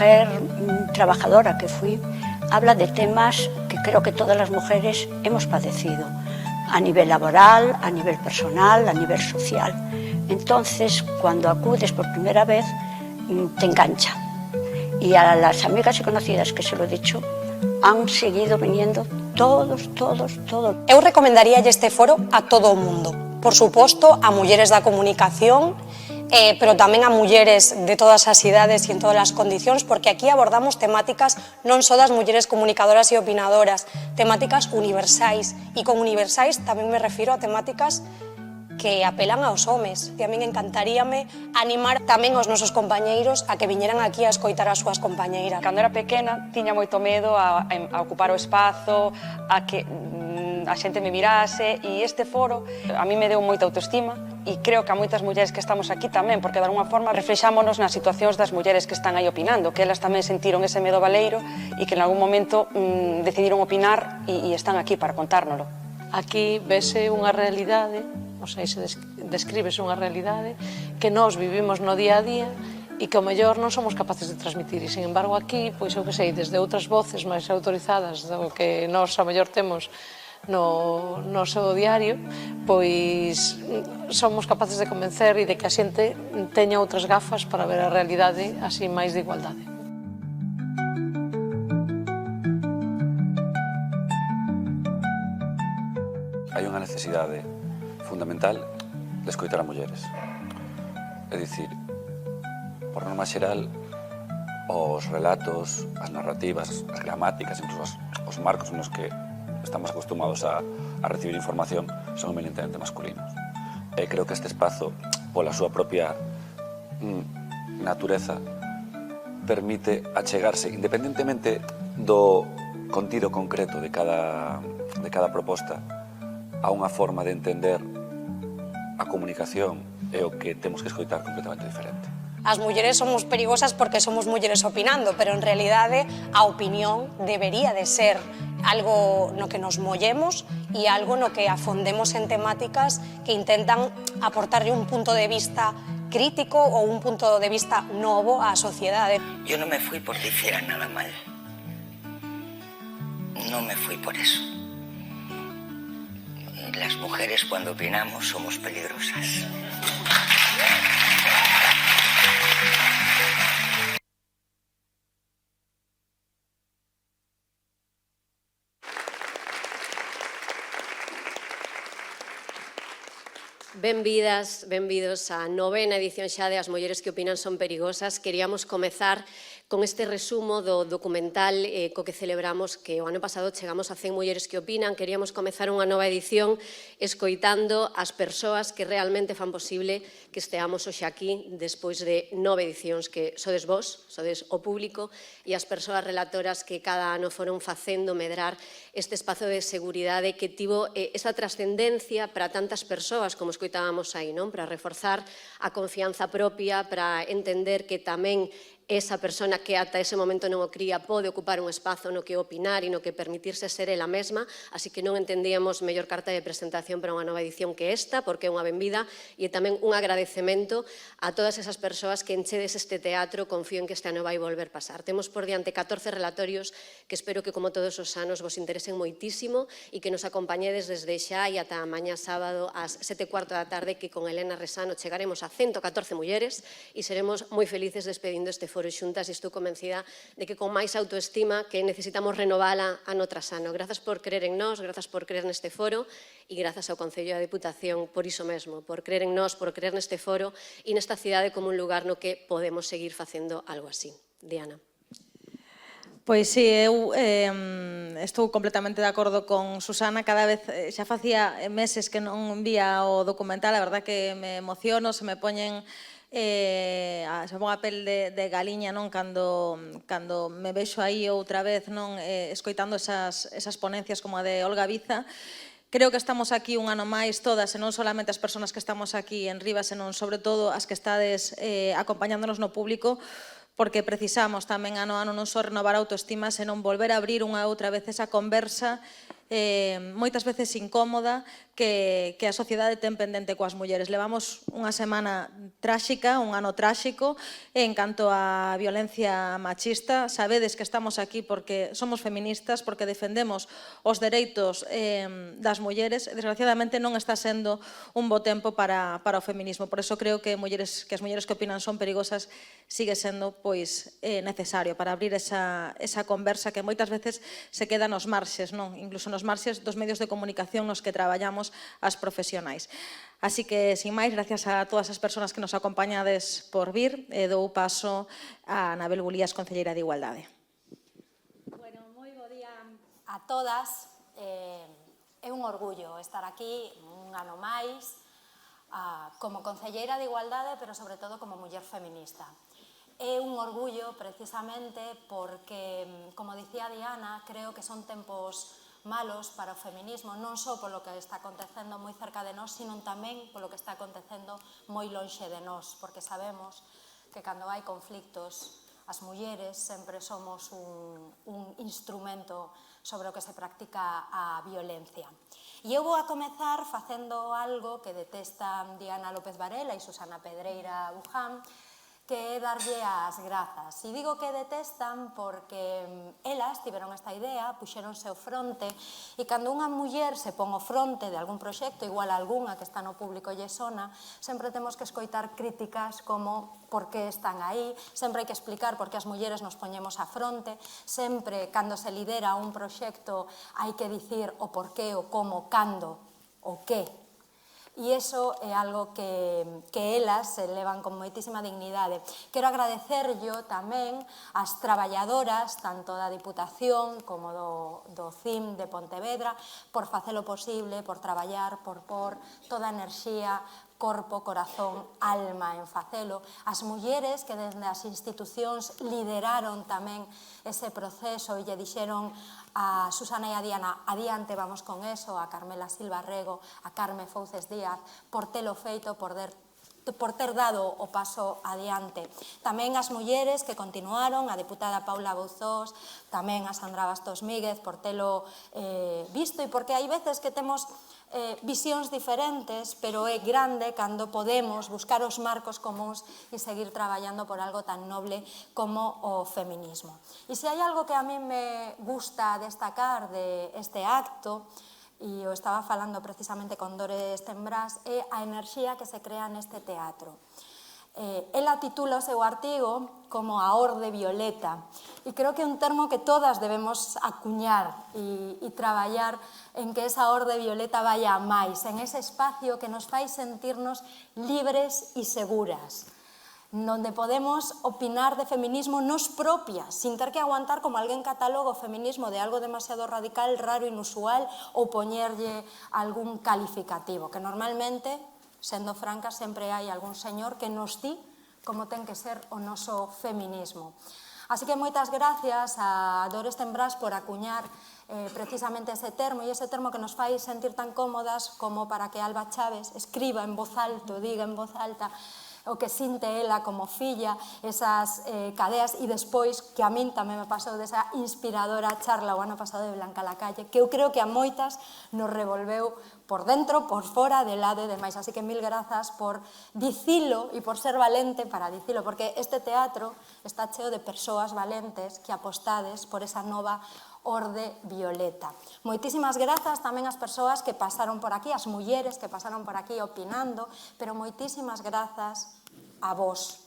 mujer trabajadora que fui, habla de temas que creo que todas las mujeres hemos padecido, a nivel laboral, a nivel personal, a nivel social. Entonces, cuando acudes por primera vez, te engancha. Y a las amigas y conocidas que se lo he dicho, han seguido viniendo todos. Eu recomendaríalle este foro a todo o mundo. Por suposto, a mulleres da comunicación, pero tamén a mulleres de todas as idades e en todas as condicións, porque aquí abordamos temáticas non só das mulleres comunicadoras e opinadoras, temáticas universais, e con universais tamén me refiro a temáticas que apelan aos homes. E a min encantaríame animar tamén os nosos compañeiros a que viñeran aquí a escoitar as súas compañeiras. Cando era pequena, tiña moito medo a ocupar o espazo, a que a xente me mirase, e este foro a mí me deu moita autoestima e creo que a moitas mulleres que estamos aquí tamén, porque de alguma forma reflexámonos nas situacións das mulleres que están aí opinando, que elas tamén sentiron ese medo baleiro e que en algún momento decidiron opinar e están aquí para contárnolo. Aquí vese unha realidade, ou sei, se descríbese unha realidade que nós vivimos no día a día e que ao mellor non somos capaces de transmitir, e sin embargo aquí, pois eu que sei, desde outras voces máis autorizadas do que nós ao mellor temos no noso diario, pois somos capaces de convencer e de que a xente teña outras gafas para ver a realidade así máis de igualdade. Hai unha necesidade fundamental de escoitar a mulleres. É dicir, por norma xeral, os relatos, as narrativas, as gramáticas, incluso os marcos nos que estamos acostumados a recibir información son eminentemente masculinos. E creo que este espazo, pola súa propia natureza, permite achegarse, independentemente do contido concreto de cada proposta, a unha forma de entender a comunicación e o que temos que escoitar completamente diferente. As mulleres somos perigosas porque somos mulleres opinando, pero en realidade a opinión debería de ser algo no que nos mollemos e algo no que afondemos en temáticas que intentan aportarlle un punto de vista crítico ou un punto de vista novo á sociedade. Yo no me fui porque hiciera nada mal. No me fui por eso. Las mujeres cuando opinamos somos peligrosas. Benvidas, benvidos á novena edición xa de As mulleres que opinan son perigosas. Queríamos comezar con este resumo do documental co que celebramos que o ano pasado chegamos a 100 mulleres que opinan. Queríamos comezar unha nova edición escoitando as persoas que realmente fan posible que esteamos hoxe aquí despois de 9 edicións que sodes vos, sodes o público, e as persoas relatoras que cada ano foron facendo medrar este espazo de seguridade que tivo esa trascendencia para tantas persoas como escoitábamos aí, non? Para reforzar a confianza propia, para entender que tamén esa persona que ata ese momento non o cría pode ocupar un espazo no que opinar e no que permitirse ser ela mesma, así que non entendíamos mellor carta de presentación para unha nova edición que esta, porque é unha benvida e tamén un agradecemento a todas esas persoas que enchedes este teatro. Confío en que este ano vai volver pasar. Temos por diante 14 relatorios que espero que, como todos os anos, vos interesen moitísimo e que nos acompañedes desde xa e ata mañá sábado ás 7:15 da tarde, que con Elena Resano chegaremos a 114 mulleres e seremos moi felices despedindo este foro xuntas, e estou convencida de que con máis autoestima que necesitamos renovala ano tras ano. Grazas por creer en nós, grazas por creer neste foro e grazas ao Concello da Deputación por iso mesmo, por creer en nós, por creer neste foro e nesta cidade como un lugar no que podemos seguir facendo algo así. Diana. Pois si, eu estou completamente de acordo con Susana. Cada vez, xa facía meses que non vía o documental, a verdad que me emociono, se me poñen se pon a pel de galiña, non, cando me vexo aí outra vez, non, escoitando esas ponencias como a de Olga Biza. Creo que estamos aquí un ano máis todas, e non solamente as persoas que estamos aquí en Rivas, senón sobre todo as que estades acompañándonos no público, porque precisamos tamén ano a ano non só renovar a autoestima, senón volver a abrir unha outra vez esa conversa moitas veces incómoda que a sociedade ten pendente coas mulleres. Levamos unha semana tráxica, un ano tráxico en canto á violencia machista. Sabedes que estamos aquí porque somos feministas, porque defendemos os dereitos das mulleres. Desgraciadamente non está sendo un bo tempo para o feminismo. Por eso creo que as mulleres que opinan son perigosas sigue sendo necesario para abrir esa conversa que moitas veces se queda nos marxes, incluso nos marxes dos medios de comunicación nos que traballamos as profesionais. Así que, sin máis, gracias a todas as persoas que nos acompañades por vir, dou paso a Anabel Bulías, concelleira de Igualdade. Bueno, moi bo día a todas. É un orgullo estar aquí un ano máis como concelleira de Igualdade, pero sobre todo como muller feminista. É un orgullo precisamente porque, como dicía Diana, creo que son tempos malos para o feminismo, non só polo que está acontecendo moi cerca de nós, sino tamén polo que está acontecendo moi lonxe de nós, porque sabemos que cando hai conflictos, as mulleres sempre somos un instrumento sobre o que se practica a violencia. E eu vou a comezar facendo algo que detestan Diana López Varela e Susana Pedreira Buján, que é darlle as grazas. E digo que detestan porque elas tiveron esta idea, puxeronse ao fronte, e cando unha muller se pon ao fronte de algún proxecto, igual a algunha que está no público lle sona, sempre temos que escoitar críticas como por que están aí, sempre hai que explicar por que as mulleres nos poñemos a fronte, sempre cando se lidera un proxecto hai que dicir o porqué, o como, cando, o que. E iso é algo que elas se levan con moitísima dignidade. Quero agradecerllo tamén ás traballadoras, tanto da Diputación como do CIM de Pontevedra, por facelo posible, por traballar, por pôr toda a enerxía, corpo, corazón, alma en facelo. As mulleres que desde as institucións lideraron tamén ese proceso e lle dixeron a Susana e a Diana, adiante, vamos con eso, a Carmela Silva Rego, a Carme Fouces Díaz, por telo feito, por ter dado o paso adiante. Tamén as mulleres que continuaron, a deputada Paula Bouzós, tamén a Sandra Bastos Míguez, por telo visto, e porque hai veces que temos visións diferentes, pero é grande cando podemos buscar os marcos comuns e seguir traballando por algo tan noble como o feminismo. E se hai algo que a mí me gusta destacar de este acto, e o estaba falando precisamente con Dore Stenbras, é a enerxía que se crea neste teatro. Ela titula o seu artigo como a orde violeta, e creo que é un termo que todas debemos acuñar e traballar en que esa orde violeta vaya a máis, en ese espacio que nos fai sentirnos libres e seguras, donde podemos opinar de feminismo nos propias, sin ter que aguantar como alguén catálogo o feminismo de algo demasiado radical, raro, inusual, ou poñerlle algún calificativo, que normalmente, sendo franca, sempre hai algún señor que nos di como ten que ser o noso feminismo. Así que moitas gracias a Dore Stenbras por acuñar precisamente ese termo, e ese termo que nos fai sentir tan cómodas como para que Alba Chávez escriba en voz alta, diga en voz alta o que sinte ela como filla, esas cadeas, e despois que a min tamén me pasou desa inspiradora charla o ano pasado de Blanca Lacalle, que eu creo que a moitas nos revolveu por dentro, por fora, de lado e demais. Así que mil grazas por dicilo e por ser valente para dicilo, porque este teatro está cheo de persoas valentes que apostades por esa nova orde violeta. Moitísimas grazas tamén ás persoas que pasaron por aquí, as mulleres que pasaron por aquí opinando, pero moitísimas grazas a vos,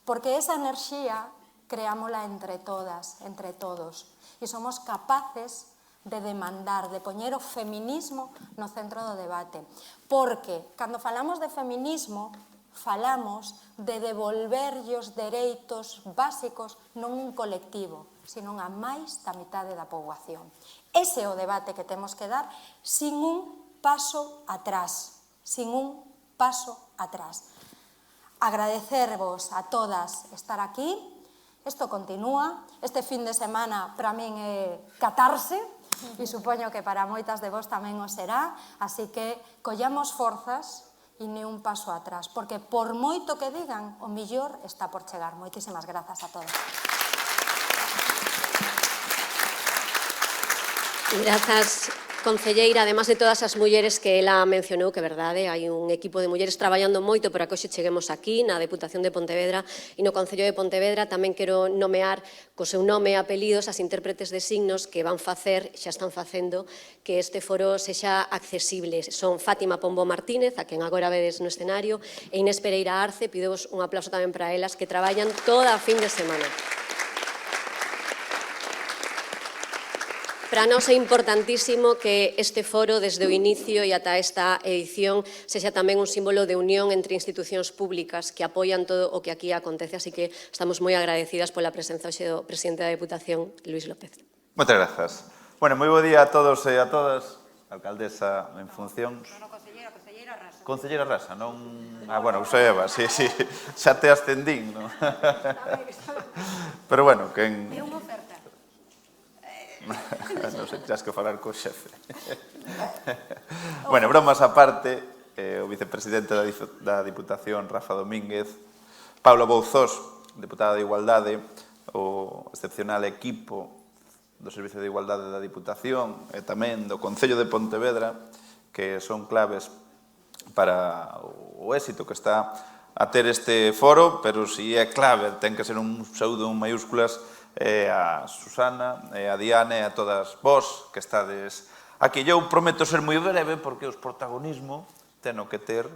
porque esa enerxía creámola entre todas, entre todos, e somos capaces de demandar, de poñer o feminismo no centro do debate, porque cando falamos de feminismo, falamos de devolverlle os dereitos básicos non un colectivo, sino a máis da mitade da poboación. Ese é o debate que temos que dar sin un paso atrás, sin un paso atrás. Agradecervos a todas estar aquí, isto continúa, este fin de semana para min é catarse, e supoño que para moitas de vos tamén o será, así que collamos forzas e ni un paso atrás, porque por moito que digan, o millor está por chegar. Moitísimas grazas a todos. Grazas, concelleira, además de todas as mulleres que ela mencionou, que é verdade, hai un equipo de mulleres traballando moito para que hoxe cheguemos aquí, na Deputación de Pontevedra e no Concello de Pontevedra. Tamén quero nomear co seu nome e apelidos as intérpretes de signos que van facer, xa están facendo, que este foro sexa accesible. Son Fátima Pombo Martínez, a quen agora vedes no escenario, e Inés Pereira Arce. Pidemos un aplauso tamén para elas, que traballan toda a fin de semana. Para nós é importantísimo que este foro, desde o inicio e ata esta edición, sexa tamén un símbolo de unión entre institucións públicas que apoian todo o que aquí acontece, así que estamos moi agradecidas pola presenza hoxe do presidente da Deputación, Luís López. Moitas grazas. Bueno, moi bo día a todos e a todas. Alcaldesa en funcións. Concelleira Rasa. Concelleira Rasa, non... bueno, usted Eva, sí, xa te ascendín, non? Pero bueno, quen... É unha oferta. Non sei, tens que falar co xefe. Bueno, bromas aparte, o vicepresidente da Diputación, Rafa Domínguez, Paula Bouzós, deputada de Igualdade, o excepcional equipo do Servicio de Igualdade da Diputación e tamén do Concello de Pontevedra, que son claves para o éxito que está a ter este foro, pero si é clave, ten que ser un pseudo en maiúsculas, a Susana, a Diana e a todas vós que estades aquí. Eu prometo ser moi breve porque os protagonismo teno que ter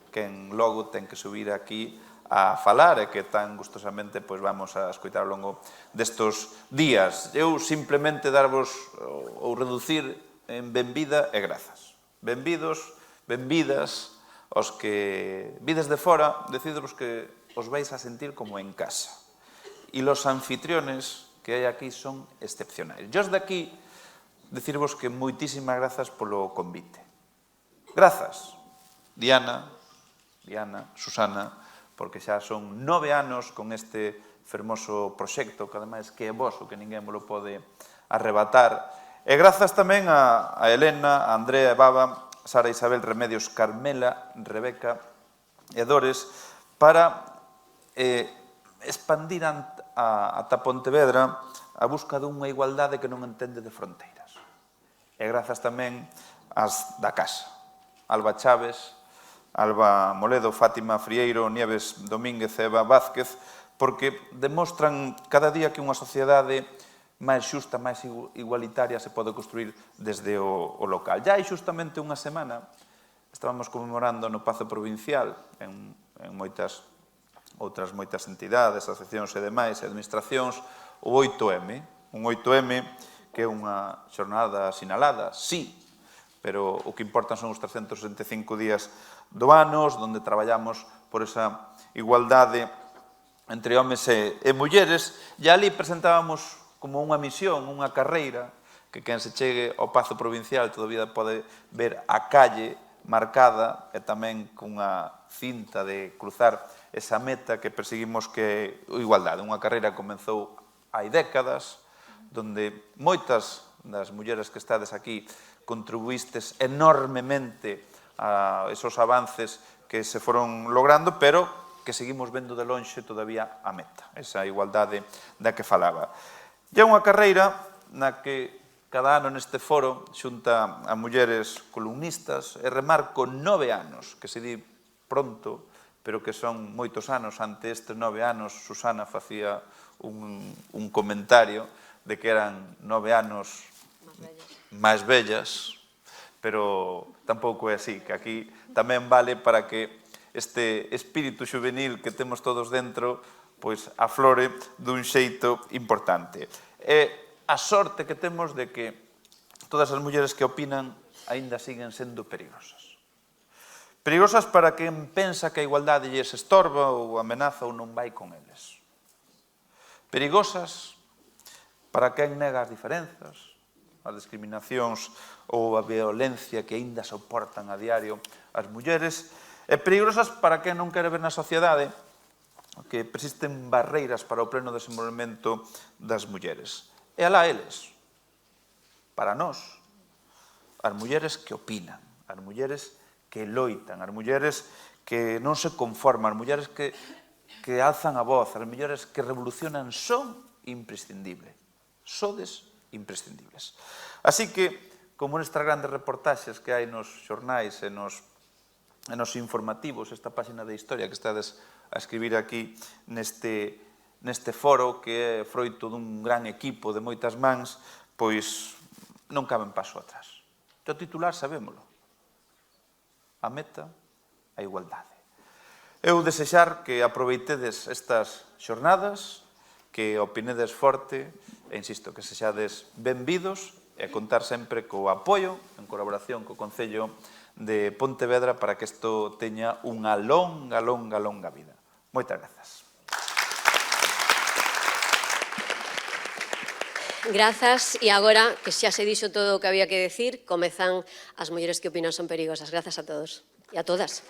quen logo ten que subir aquí a falar e que tan gustosamente vamos a escoitar ao longo destos días. Eu simplemente darvos ou reducir en benvida e grazas. Benvidos, benvidas, os que vides de fora, decidros que os vais a sentir como en casa. E los anfitriones que hai aquí son excepcionais. Yo de aquí decirvos que moitísimas grazas polo convite. Grazas, Diana, Susana, porque xa son 9 anos con este fermoso proxecto, que ademais que é voso, que ninguén me lo pode arrebatar. E grazas tamén a Elena, a Andrea, a Baba, Sara, Isabel, Remedios, Carmela, Rebeca e Dores, para expandir ata Pontevedra a busca dunha igualdade que non entende de fronteiras. E grazas tamén ás da casa, Alba Chaves, Alba Moledo, Fátima Frieiro, Nieves Domínguez e Eva Vázquez, porque demostran cada día que unha sociedade máis xusta, máis igualitaria se pode construir desde o local. Ya hai xustamente unha semana estábamos conmemorando no Pazo Provincial, en outras moitas entidades, asociacións e demais, e administracións, o 8M, un 8M que é unha xornada sinalada, sí, pero o que importan son os 365 días do ano, onde traballamos por esa igualdade entre homes e mulleres, e ali presentábamos como unha misión, unha carreira, que quen se chegue ao Pazo Provincial todavía pode ver a calle marcada e tamén cunha cinta de cruzar esa meta que perseguimos, que é a igualdade. Unha carreira que comenzou hai décadas, donde moitas das mulleres que estades aquí contribuístes enormemente a esos avances que se foron logrando, pero que seguimos vendo de lonxe todavía a meta, esa igualdade da que falaba. E é unha carreira na que cada ano neste foro xunta a mulleres columnistas e remarco 9 anos, que se di pronto, pero que son moitos anos. Ante estes 9 anos, Susana facía un comentario de que eran 9 anos máis vellas, pero tampouco é así, que aquí tamén vale para que este espírito juvenil que temos todos dentro aflore dun xeito importante. E a sorte que temos de que todas as mulleres que opinan aínda siguen sendo perigosas. Perigosas para quen pensa que a igualdade lles estorba ou amenaza ou non vai con eles. Perigosas para quen nega as diferenzas, as discriminacións ou a violencia que aínda soportan a diario as mulleres, e perigosas para quen non quere ver na sociedade que persisten barreiras para o pleno desenvolvemento das mulleres. E alá eles, para nós, as mulleres que opinan, as mulleres que loitan, as mulleres que non se conforman, as mulleres que alzan a voz, as mulleres que revolucionan, son imprescindibles. Sodes imprescindibles. Así que, como nestas grandes reportaxes que hai nos xornais e nos informativos, esta páxina de historia que estades a escribir aquí neste foro, que é froito dun gran equipo de moitas mans, pois non caben paso atrás. O titular sabémolo. A meta, a igualdade. Eu desexar que aproveitedes estas xornadas, que opinedes forte, e insisto, que sexades benvidos, e contar sempre co apoio, en colaboración co Concello de Pontevedra, para que isto teña unha longa vida. Moitas grazas. Grazas, e agora, que xa se dixo todo o que había que decir, comezan as mulleres que opinan son perigosas. Grazas a todos e a todas.